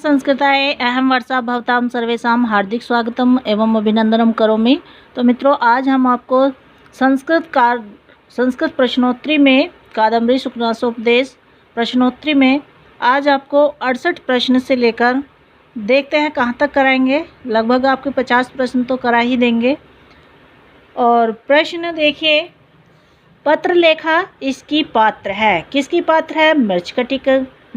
संस्कृताय अहम वर्षा भवतां सर्वेषां हार्दिक स्वागतम एवं अभिनंदनम करोमि। तो मित्रों, आज हम आपको संस्कृत प्रश्नोत्तरी में कादम्बरी सुखनासोपदेश प्रश्नोत्तरी में आज आपको 68 प्रश्न से लेकर देखते हैं कहाँ तक कराएंगे। लगभग आपके 50 प्रश्न तो करा ही देंगे। और प्रश्न देखिए, पत्र लेखा इसकी पात्र है। किसकी पात्र है?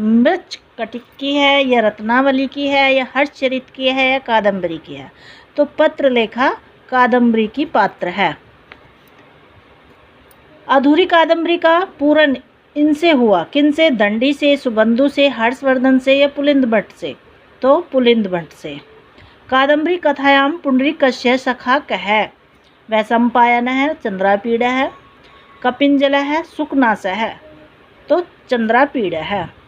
मृच्छकटिक की है या रत्नावली की है या हर्षचरित की है या कादम्बरी की है? तो पत्र लेखा कादम्बरी की पात्र है। अधूरी कादम्बरी का पूर्ण इनसे हुआ। किनसे? दंडी से, सुबंधु से, हर्षवर्धन से या पुलिंद भट्ट से? तो पुलिंद भट्ट से। कादम्बरी कथायाम पुंडरीकस्य सखा कः? वैशंपायन है, चंद्रापीड़ है, कपिंजल है, सुकनास है। तो चंद्रापीड़ है।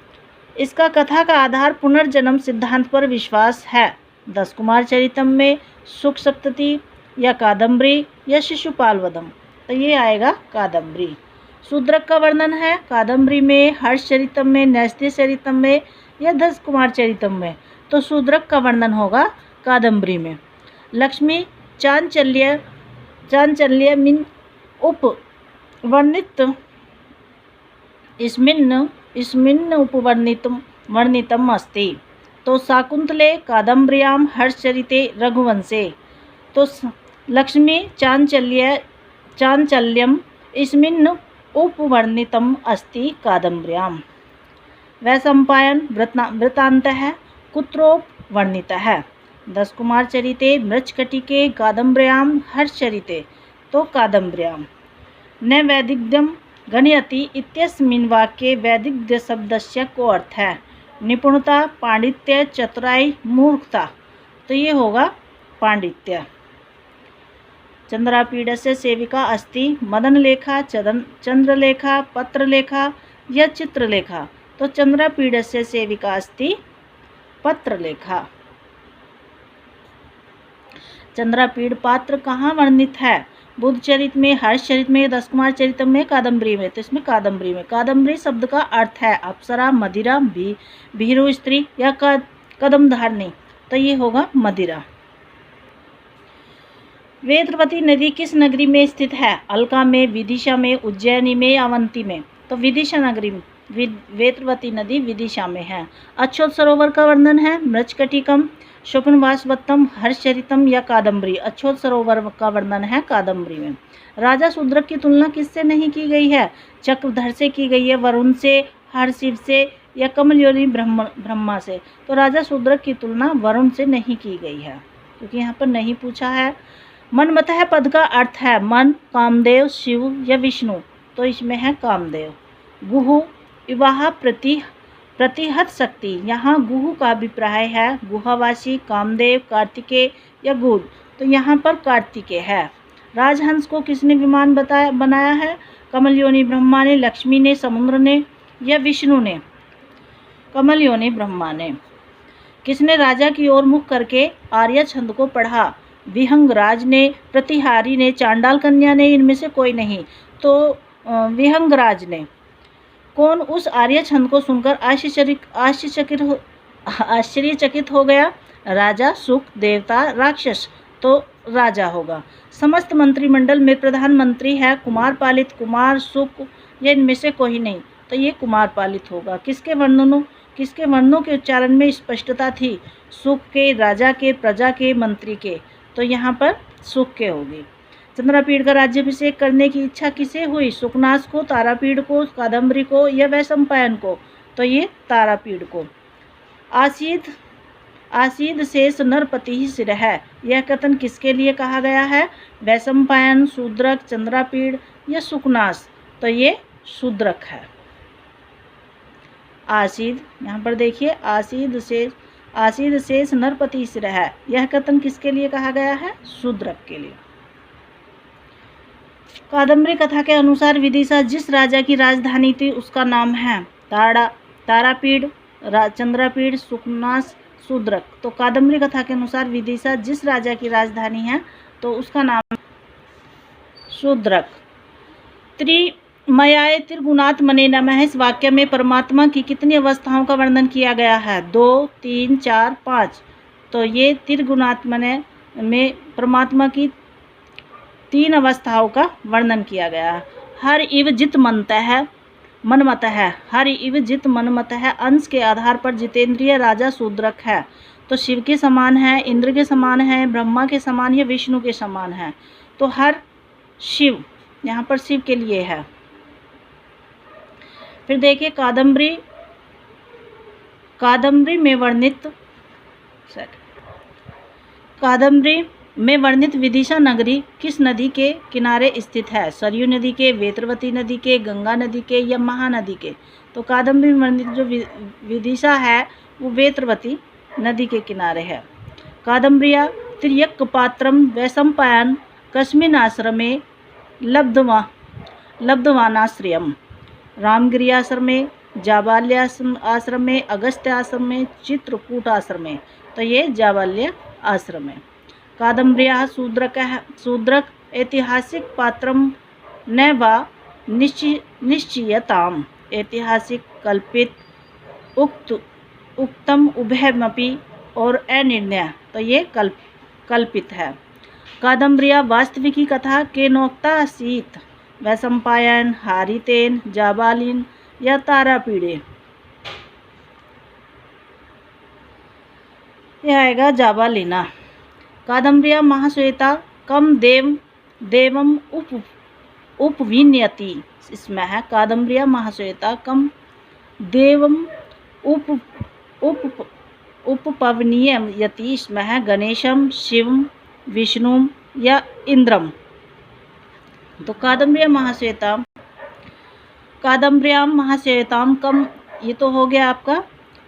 इसका कथा का आधार पुनर्जन्म सिद्धांत पर विश्वास है। 10 कुमार चरितम में, सुख सप्तति या कादम्बरी या शिशुपाल वधम? तो ये आएगा कादम्बरी। शूद्रक का वर्णन है कादम्बरी में, हर्ष चरितम में, नैस्त्य चरितम में या 10 कुमार चरितम में? तो शूद्रक का वर्णन होगा कादम्बरी में। लक्ष्मी चांचल्य मिन उपवर्णित इसमिन् उपवर्णितम अस्ति। तो शाकुंतले कादम्बर्यां हर्षचरिते रघुवंशे। तो लक्ष्मी चांचल्यम इसमिन् उपवर्णितम अस्ति कादम्बर्यां। वैशंपायन वृत्तान्तः कुत्रोपवर्णितः? 10 कुमार चरिते, मृच्छकटिके, कादम्बर्यां, हर्षचरिते। तो कादम्बर्यां। न वैदिग्ध्यम गणयति इत्यस्मिन् वाक्ये वैदिग्ध्य शब्दस्य को अर्थ है? निपुणता, पांडित्य, चतुराई, मूर्खता। तो ये होगा पांडित्य। चंद्रापीडस्य सेविका अस्ति। मदनलेखा, चंद्रलेखा, पत्रलेखा या चित्रलेखा? तो चंद्रापीडस्य सेविका अस्ति पत्रलेखा। चंद्रापीड़ पात्र कहाँ वर्णित है? बुद्धचरित में, हर्षचरित में, 10 कुमार चरितम में, कादम्बरी में? तो इसमें कादम्बरी में। कादम्बरी शब्द का अर्थ है अप्सरा, मदिरा, भीरु स्त्री या कदमधारिणी? तो ये होगा मदिरा। वेत्रवती नदी किस नगरी में स्थित है? अलका में, विदिशा में, उज्जैनी में, अवंती में? तो विदिशा नगरी में। वेत्रवती नदी विदिशा में है। अछोत सरोवर का वर्णन है मृच्छकटिकम, स्वप्नवासवत्तम, हर्षचरितम या कादम्बरी? अछोत सरोवर का वर्णन है कादम्बरी में। राजा शूद्रक की तुलना किससे नहीं की गई है? चक्रधर से की गई है, वरुण से, हरशिव से या कमलयोनि ब्रह्मा से? तो राजा शूद्रक की तुलना वरुण से नहीं की गई है, क्योंकि यहाँ पर नहीं पूछा है। मनमतः पद का अर्थ है मन, कामदेव, शिव या विष्णु? तो इसमें है कामदेव। गुहु विवाह प्रतिहत शक्ति? यहाँ गुहु का अभिप्राय है गुहावासी, कामदेव, कार्तिकेय या गुद? तो यहाँ पर कार्तिकेय है। राजहंस को किसने विमान बनाया है? कमलयोनि ब्रह्मा ने, लक्ष्मी ने, समुद्र ने या विष्णु ने? कमलयोनि ब्रह्मा ने। किसने राजा की ओर मुख करके आर्य छंद को पढ़ा? विहंगराज ने, प्रतिहारी ने, चांडाल कन्या ने? इनमें से कोई नहीं। तो विहंगराज ने। कौन उस आर्य छंद को सुनकर आश्चर्यचकित हो गया? राजा, सुख, देवता, राक्षस? तो राजा होगा। समस्त मंत्रिमंडल में प्रधानमंत्री है कुमार पालित, कुमार, सुख या इनमें से कोई नहीं? तो ये कुमार पालित होगा। किसके वर्णों के उच्चारण में स्पष्टता थी? सुख के, राजा के, प्रजा के, मंत्री के? तो यहाँ पर सुख के होगी। चंद्रापीड़ का राज्याभिषेक करने की इच्छा किसे हुई? सुकनास को, तारापीड़ को, कादम्बरी को या वैशंपायन को? तो ये तारापीड़ को। आसीद शेष नरपति ही सिर है, यह कथन किसके लिए कहा गया है? वैशंपायन, शूद्रक, चंद्रापीड़ या सुकनास? तो ये शूद्रक है। आसीद, यहाँ पर देखिए, आसीद शेष नरपति सिर है, यह कथन किसके लिए कहा गया है? शूद्रक के लिए। कादम्बरी कथा के अनुसार विदिशा जिस राजा की राजधानी थी उसका नाम है तारापीड़, चंद्रापीड़, सुकनास, शूद्रक। तो कादम्बरी कथा के अनुसार विदिशा जिस राजा की राजधानी है तो उसका नाम शूद्रक। मयाए त्रिगुणात्मने नमः इस वाक्य में परमात्मा की कितनी अवस्थाओं का वर्णन किया गया है? 2, 3, 4, 5। तो ये त्रिगुणात्मने में परमात्मा की 3 अवस्थाओं का वर्णन किया गया है। हर इव जित मनमत है, हर इव जित मनमत है, अंश के आधार पर जितेंद्रिय राजा शूद्रक है। तो शिव के समान है, इंद्र के समान है, ब्रह्मा के समान या विष्णु के समान है। तो हर शिव यहाँ पर शिव के लिए है। फिर देखिए कादम्बरी में वर्णित विदिशा नगरी किस नदी के किनारे स्थित है? सरयू नदी के, वेत्रवती नदी के, गंगा नदी के या महानदी के? तो कादम्बरी में वर्णित जो विदिशा है वो वेत्रवती नदी के किनारे है। कादम्ब्रिया त्र्यक पात्रम वैशंपायन कस्मिन् आश्रमे लब्धवानाश्रयम। रामगिरी आश्रम में, जाबाल्य आश्रम में, अगस्त्य आश्रम में, चित्रकूट आश्रम में। तो ये जाबाल्य आश्रम है। कादम्ब्रिया शूद्रक ऐतिहासिक पात्रम न वा निश्चयताम। ऐतिहासिक कल्पित उक्तम उभयमपि और अनिर्णय। तो ये कल्पित है। कादम्ब्रिया वास्तविकी कथा के नोक्ता आसीत? वैशंपायन, हारितेन, जाबालिन या तारापीड़े? यह आएगा जाबालिना। कादम्ब्रिया महाश्वेता कम देवम उपविन्यति इसमें है। कादम्ब्रिया महाश्वेता कम देवम उपपवनीयति इसमें है। गणेशम, शिवम, विष्णु या इंद्रम? तो कादम्ब्रियाम महाश्वेताम कम, ये तो हो गया आपका।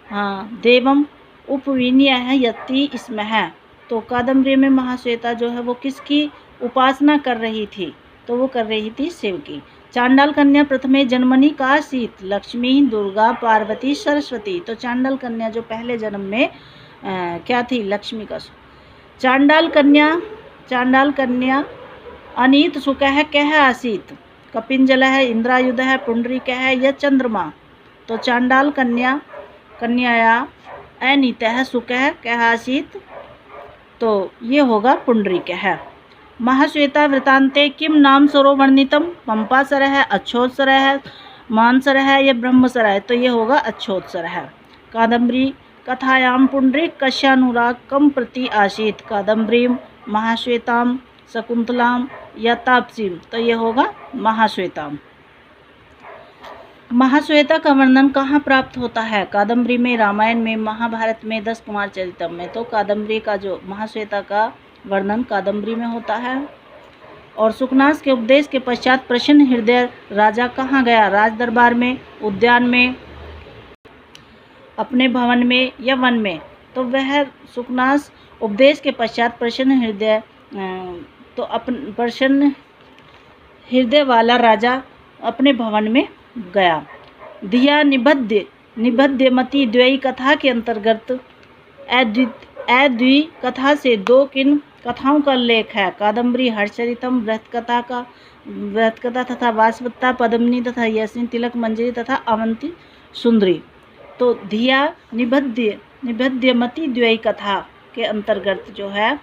हाँ, देवम उपविन्य है यति इसमें है। तो कादम्बरी में महाश्वेता जो है वो किसकी उपासना कर रही थी? तो वो कर रही थी शिव की। चांडाल कन्या प्रथमे जन्मनि का आसीत? लक्ष्मी, दुर्गा, पार्वती, सरस्वती? तो चांडाल कन्या जो पहले जन्म में क्या थी? लक्ष्मी का। चांडाल कन्या अनीत सुख है कह आसीत? कपिंजल है, इंद्रायुध है, पुंडरीक है या चंद्रमा? तो चांडाल कन्याया अनीत है सुख है कह आसीत? तो ये होगा पुंडरीक है। महाश्वेता वृतांते किम नाम सरो वर्णितम? पंपासर है, अच्छोत्सर है, मानसर है या ब्रह्मसर है? तो ये होगा अच्छोत्सर है। कादम्बरी कथायाम पुंडरीक कस्यानुराग कम प्रति आसीत? कादम्बरी, महाश्वेताम, शकुंतलाम या तापसीम? तो ये होगा महाश्वेताम। महाश्वेता का वर्णन कहाँ प्राप्त होता है? कादम्बरी में, रामायण में, महाभारत में, 10 कुमार चरितम में। तो कादम्बरी का जो महाश्वेता का वर्णन कादम्बरी में होता है। और सुकनास के उपदेश के पश्चात प्रसन्न हृदय राजा कहाँ गया? राज दरबार में, उद्यान में, अपने भवन में या वन में? तो वह सुकनास उपदेश के पश्चात प्रसन्न हृदय वाला राजा अपने भवन में गया। धिया निबध्यमति द्वयी कथा के अंतर्गत अद्वि कथा से 2 किन कथाओं का उल्लेख है? कादम्बरी हर्षचरितम, बृहत कथा तथा वासवत्ता, पद्मिनी तथा यशनी, तिलक मंजरी तथा अवंती सुंदरी। तो धिया निबध्यमति द्वयी कथा के अंतर्गत जो है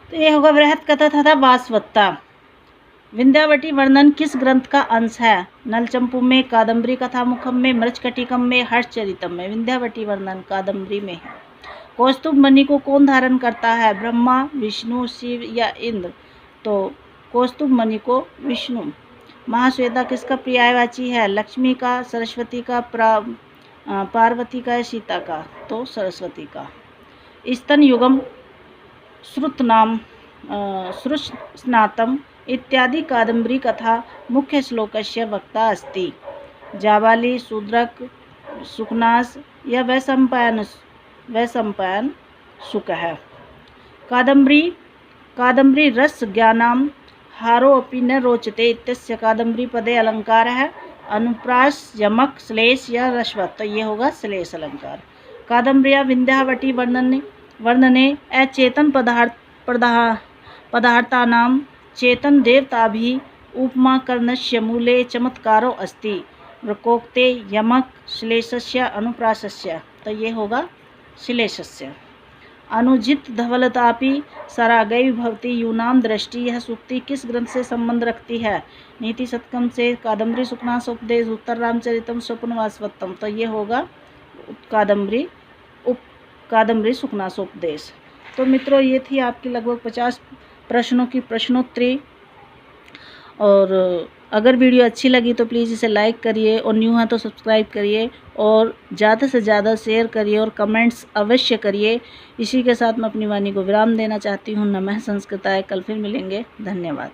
तो ये होगा बृहत कथा तथा वासवत्ता। विंध्यावटी वर्णन किस ग्रंथ का अंश है? नलचंपू में, कादम्बरी कथामुखम में, मृच्छकटिकम में, हर्षचरितम में? विंध्यावटी वर्णन कादम्बरी में है। कौस्तुभ मणि को कौन धारण करता है? ब्रह्मा, विष्णु, शिव या इंद्र? तो कौस्तुभ मणि को विष्णु। महाश्वेता किसका पर्यायवाची है? लक्ष्मी का, सरस्वती का, पार्वती का या सीता का? तो सरस्वती का। स्तन युगम श्रुस्नातम इत्यादि कादम्बरी कथा मुख्य श्लोकस्य वक्ता अस्ति? जाबाली, शूद्रक, सुकनास या वैशंपायन शुक है। कादम्बरी रस ज्ञानाम हारो अपि न रोचते इत्यस्य कादम्बरी पदे अलंकार है। अनुप्रास, यमक, श्लेष या रश्वत? तो ये होगा श्लेष अलंकार। कादम्बरिया विंध्यावटी वर्णने अचेतन पदार्थानां चेतन देवता भी उपमा कर्णस्य मूले चमत्कारो अस्ति प्रकोक्ते यमक श्लेषस्य अनुप्रासस्य, तो ये होगा श्लेषस्य। अनुजित धवलतापि सरागै भवति यूनाम दृष्टि, यह सूक्ति किस ग्रंथ से संबंध रखती है? नीति शतकम से, कादम्बरी सुखनासोपदेश, उत्तर रामचरितम, स्वप्न वासवत्तम, तो ये होगा कादम्बरी सुखनासोपदेश। तो मित्रों ये थी आपकी लगभग 50 प्रश्नों की प्रश्नोत्तरी। और अगर वीडियो अच्छी लगी तो प्लीज़ इसे लाइक करिए और न्यू है तो सब्सक्राइब करिए और ज़्यादा से ज़्यादा शेयर करिए और कमेंट्स अवश्य करिए। इसी के साथ मैं अपनी वाणी को विराम देना चाहती हूँ। नमः संस्कृताय। कल फिर मिलेंगे। धन्यवाद।